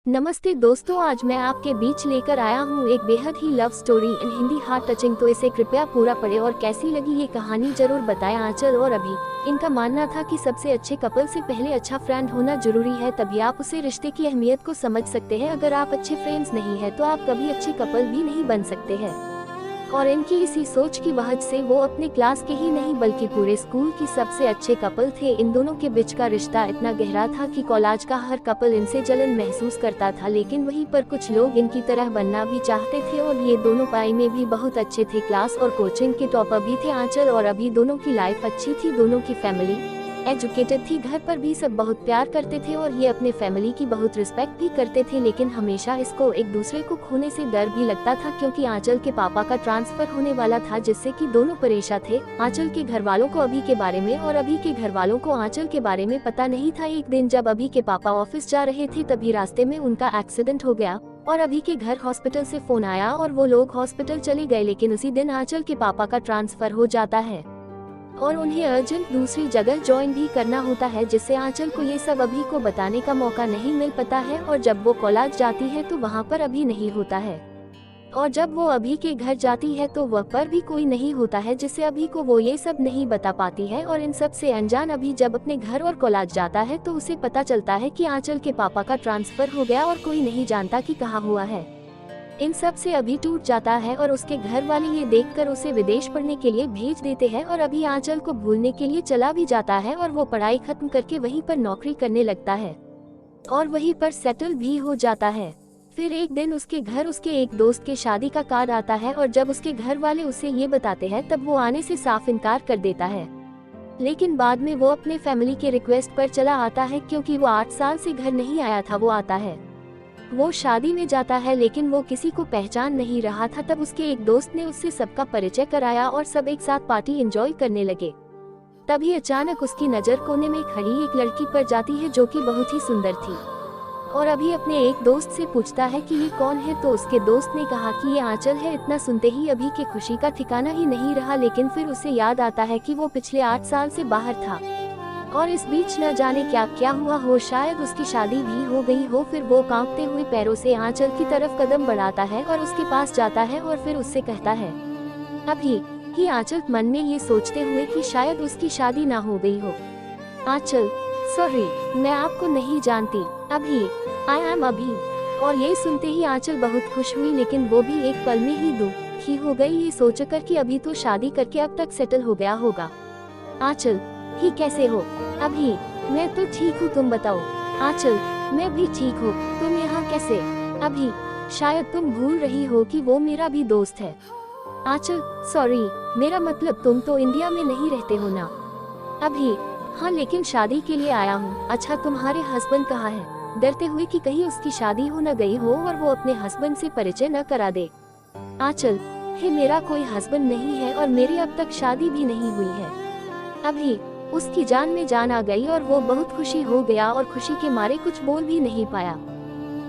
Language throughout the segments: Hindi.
नमस्ते दोस्तों, आज मैं आपके बीच लेकर आया हूँ एक बेहद ही love story in Hindi heart touching. तो इसे कृपया पूरा पढ़ें और कैसी लगी ये कहानी जरूर बताएं। आंचल और अभी इनका मानना था कि सबसे अच्छे कपल से पहले अच्छा फ्रेंड होना जरूरी है, तभी आप उसे रिश्ते की अहमियत को समझ सकते हैं। अगर आप अच्छे फ्रेंड्स नहीं है तो आप कभी अच्छे कपल भी नहीं बन सकते हैं। और इनकी इसी सोच की वजह से वो अपने क्लास के ही नहीं बल्कि पूरे स्कूल की सबसे अच्छे कपल थे। इन दोनों के बीच का रिश्ता इतना गहरा था कि कॉलेज का हर कपल इनसे जलन महसूस करता था, लेकिन वहीं पर कुछ लोग इनकी तरह बनना भी चाहते थे। और ये दोनों पढ़ाई में भी बहुत अच्छे थे, क्लास और कोचिंग के टॉपर भी थे। आंचल और अभी दोनों की लाइफ अच्छी थी, दोनों की फैमिली एजुकेटेड थी, घर पर भी सब बहुत प्यार करते थे और ये अपने फैमिली की बहुत रिस्पेक्ट भी करते थे। लेकिन हमेशा इसको एक दूसरे को खोने से डर भी लगता था, क्योंकि आंचल के पापा का ट्रांसफर होने वाला था, जिससे कि दोनों परेशान थे। आंचल के घर वालों को अभी के बारे में और अभी के घर वालों को आंचल के बारे में पता नहीं था। एक दिन जब अभी के पापा ऑफिस जा रहे थे, तभी रास्ते में उनका एक्सीडेंट हो गया और अभी के घर हॉस्पिटल से फोन आया और वो लोग हॉस्पिटल चले गए। लेकिन उसी दिन आंचल के पापा का ट्रांसफर हो जाता है और उन्हें अर्जेंट दूसरी जगह ज्वाइन भी करना होता है, जिससे आंचल को ये सब अभी को बताने का मौका नहीं मिल पाता है। और जब वो कॉलेज जाती है तो वहाँ पर अभी नहीं होता है, और जब वो अभी के घर जाती है तो वह पर भी कोई नहीं होता है, जिससे अभी को वो ये सब नहीं बता पाती है। और इन सब से अनजान अभी जब अपने घर और कॉलेज जाता है तो उसे पता चलता है कि आंचल के पापा का ट्रांसफर हो गया और कोई नहीं जानता कि कहाँ हुआ है। इन सब से अभी टूट जाता है और उसके घर वाले ये देखकर उसे विदेश पढ़ने के लिए भेज देते हैं। और अभी आंचल को भूलने के लिए चला भी जाता है और वो पढ़ाई खत्म करके वहीं पर नौकरी करने लगता है और वहीं पर सेटल भी हो जाता है। फिर एक दिन उसके घर उसके एक दोस्त के शादी का कार्ड आता है और जब उसके घर वाले उसे ये बताते हैं तब वो आने से साफ इनकार कर देता है। लेकिन बाद में वो अपने फैमिली के रिक्वेस्ट पर चला आता है, क्योंकि वो 8 साल से घर नहीं आया था। वो आता है, वो शादी में जाता है, लेकिन वो किसी को पहचान नहीं रहा था। तब उसके एक दोस्त ने उससे सबका परिचय कराया और सब एक साथ पार्टी एंजॉय करने लगे। तभी अचानक उसकी नज़र कोने में खड़ी एक लड़की पर जाती है, जो कि बहुत ही सुंदर थी। और अभी अपने एक दोस्त से पूछता है कि ये कौन है, तो उसके दोस्त ने कहा कि ये आंचल है। इतना सुनते ही अभी की खुशी का ठिकाना ही नहीं रहा, लेकिन फिर उसे याद आता है कि वो पिछले 8 साल से बाहर था और इस बीच न जाने क्या क्या हुआ हो, शायद उसकी शादी भी हो गई हो। फिर वो कांपते हुए पैरों से आंचल की तरफ कदम बढ़ाता है और उसके पास जाता है और फिर उससे कहता है अभी ही। आंचल मन में ये सोचते हुए कि शायद उसकी शादी ना हो गई हो। आंचल, सॉरी, मैं आपको नहीं जानती। अभी, आई एम अभी। और ये सुनते ही आंचल बहुत खुश हुई, लेकिन वो भी एक पल में ही दुखी हो गई, ये सोचकर कि अभी तो शादी करके अब तक सेटल हो गया होगा। आंचल ही कैसे हो? अभी, मैं तो ठीक हूँ, तुम बताओ। आंचल, मैं भी ठीक हूँ, तुम यहाँ कैसे? अभी, शायद तुम भूल रही हो कि वो मेरा भी दोस्त है। आंचल, सॉरी, मेरा मतलब तुम तो इंडिया में नहीं रहते हो ना? अभी, हाँ, लेकिन शादी के लिए आया हूँ। अच्छा, तुम्हारे हस्बैंड कहाँ है? डरते हुए कि कहीं उसकी शादी हो न गई हो और वो अपने हस्बैंड से परिचय न करा दे। आंचल, हे, मेरा कोई हस्बैंड नहीं है और मेरी अब तक शादी भी नहीं हुई है। अभी, उसकी जान में जान आ गई और वो बहुत खुशी हो गया और खुशी के मारे कुछ बोल भी नहीं पाया।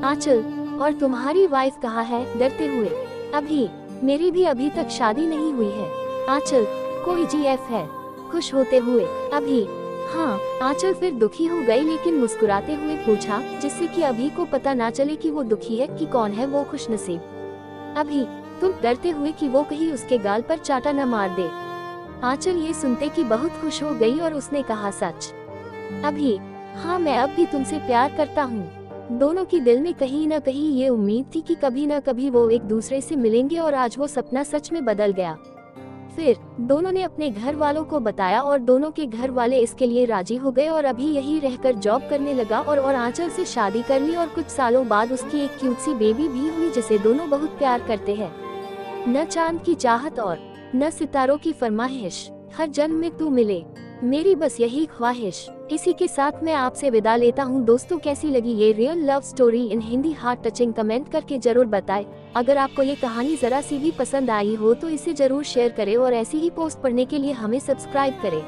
आंचल, और तुम्हारी वाइफ कहाँ है? डरते हुए। अभी, मेरी भी अभी तक शादी नहीं हुई है। आंचल, कोई जीएफ है? खुश होते हुए। अभी, हाँ। आंचल फिर दुखी हो गई, लेकिन मुस्कुराते हुए पूछा, जिससे कि अभी को पता ना चले कि वो दुखी है कि कौन है वो खुशनसीब। अभी, तुम डरते हुए कि वो कहीं उसके गाल पर चाटा न मार दे। आंचल ये सुनते कि बहुत खुश हो गई और उसने कहा, सच? अभी, हाँ, मैं अब भी तुमसे प्यार करता हूँ। दोनों की दिल में कहीं न कहीं ये उम्मीद थी कि कभी न कभी वो एक दूसरे से मिलेंगे और आज वो सपना सच में बदल गया। फिर दोनों ने अपने घर वालों को बताया और दोनों के घर वाले इसके लिए राजी हो गए और अभी यही रहकर जॉब करने लगा और आंचल से शादी कर ली और कुछ सालों बाद उसकी एक क्यूट सी बेबी भी हुई, जिसे दोनों बहुत प्यार करते हैं। न चांद की चाहत और न सितारों की फरमाइश, हर जन्म में तू मिले, मेरी बस यही ख्वाहिश। इसी के साथ मैं आपसे विदा लेता हूँ। दोस्तों, कैसी लगी ये real love story in Hindi heart touching? Comment करके जरूर बताएं। अगर आपको ये कहानी जरा सी भी पसंद आई हो तो इसे जरूर शेयर करें और ऐसी ही पोस्ट पढ़ने के लिए हमें सब्सक्राइब करें।